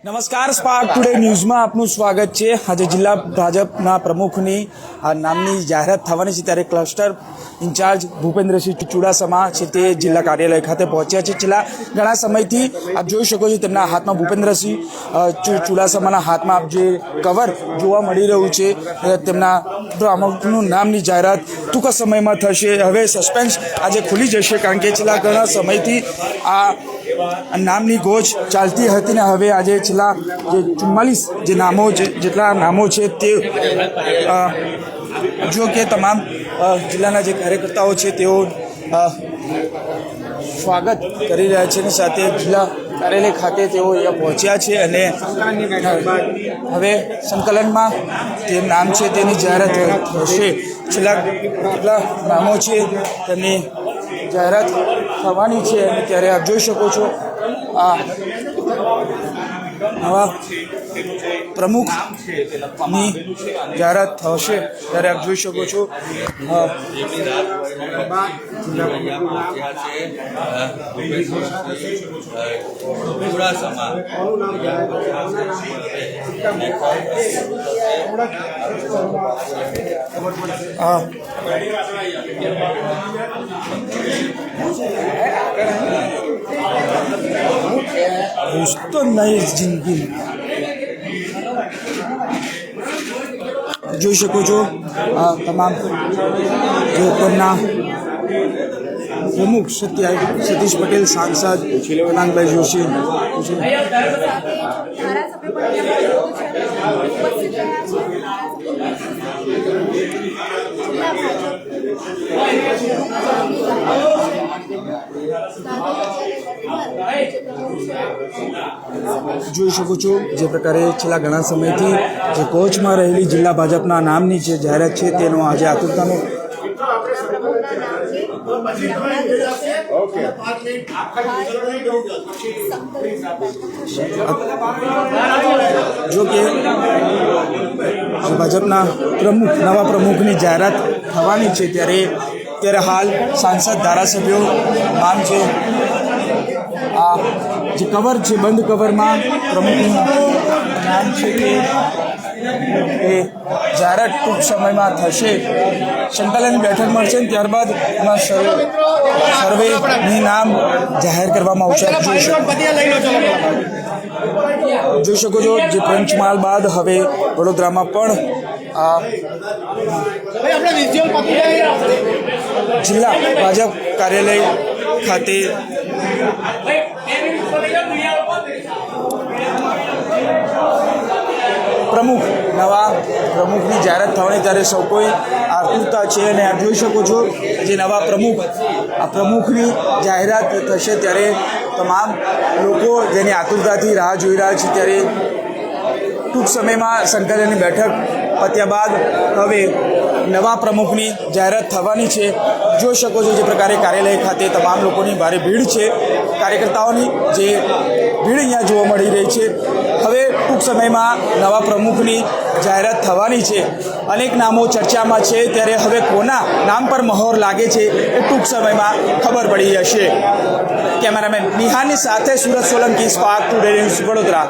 નમસ્કાર, spark today ન્યૂઝમાં આપનું સ્વાગત છે। આજે જિલ્લા ભાજપના પ્રમુખની નામની જાહેરાત થવાની છે, ત્યારે ક્લસ્ટર ઇન્ચાર્જ ભૂપેન્દ્રસિંહ ચુડાસમા છે તે જિલ્લા કાર્યાલય ખાતે પહોંચ્યા છે। છેલ્લા ઘણા સમયથી આપ જોઈ શકો છો તેમના હાથમાં ભૂપેન્દ્રસિંહ ચુડાસમાના હાથમાં આપ જે કવર જોવા મળી રહ્યું છે, તેમના પ્રમુખનું નામની જાહેરાત ટૂંક સમયમાં થશે। હવે સસ્પેન્સ આજે ખુલી જશે, કારણ કે છેલ્લા ઘણા સમયથી આ નામની ગોચ ચાલતી હતી ને હવે આજે છેલ્લા જે 44 જે નામો જેટલા નામો છે તે જો કે તમામ જિલ્લાના જે કાર્યકર્તાઓ છે તેઓ સ્વાગત કરી રહ્યા છે અને સાથે જિલ્લા કાર્યાલય ખાતે તેઓ અહીંયા પહોંચ્યા છે અને હવે સંકલનમાં જે નામ છે તેની જાહેરાત થશે। છેલ્લા કેટલા નામો છે તેમની જાહેરાત થવાની છે અને ત્યારે આપ જોઈ શકો છો આ નવા પ્રમુખની જાહેરાત થશે। ત્યારે આપ જોઈ શકો છો तो नई जिंदगी જોઈ શકો છો તમામ જે ઉપરના પ્રમુખ સતીશ પટેલ, સાંસદ અનંતભાઈ જોશી, જોઈ શકો છો જે પ્રકારે છેલ્લા ઘણા સમયથી જે કોચમાં રહેલી જિલ્લા ભાજપના નામની જે જાહેરાત છે તેનો આજે આતુરતાનો જો કે ભાજપના નવા પ્રમુખની જાહેરાત થવાની છે, ત્યારે હાલ સાંસદ ધારાસભ્યો નામ છે આ જે કવર છે બંધ કવરમાં પ્રમુખનું નામ છે તે જાહેરાત ટૂંક સમયમાં થશે। સંકલન બેઠક મળશે ને ત્યારબાદ એમાં સર્વેની નામ જાહેર કરવામાં આવશે। જોઈ શકો છો જે પંચમહાલ બાદ હવે વડોદરામાં પણ જિલ્લા ભાજપ કાર્યાલય ખાતે નવા પ્રમુખની જાહેરાત થવાની ત્યારે સૌ કોઈ આતુરતા છે અને આપ જોઈ શકો છો જે નવા પ્રમુખની જાહેરાત થશે ત્યારે તમામ લોકો જેની આતુરતાથી રાહ જોઈ રહ્યા છે। ત્યારે ટૂંક સમયમાં સંકલનની બેઠક પત્યા બાદ હવે નવા પ્રમુખની જાહેરાત થવાની છે। જોઈ શકો છો જે પ્રકારે કાર્યાલય ખાતે તમામ લોકોની ભારે ભીડ છે, કાર્યકર્તાઓની જે ભીડ અહીંયા જોવા મળી રહી છે। હવે ટૂંક સમયમાં નવા પ્રમુખની જાહેરાત થવાની છે। અનેક નામો ચર્ચામાં છે, ત્યારે હવે કોના નામ પર મહોર લાગે છે એ ટૂંક સમયમાં ખબર પડી જશે। કેમેરામેન નિહાની સાથે Surat Solanki, spark today news, Vadodara.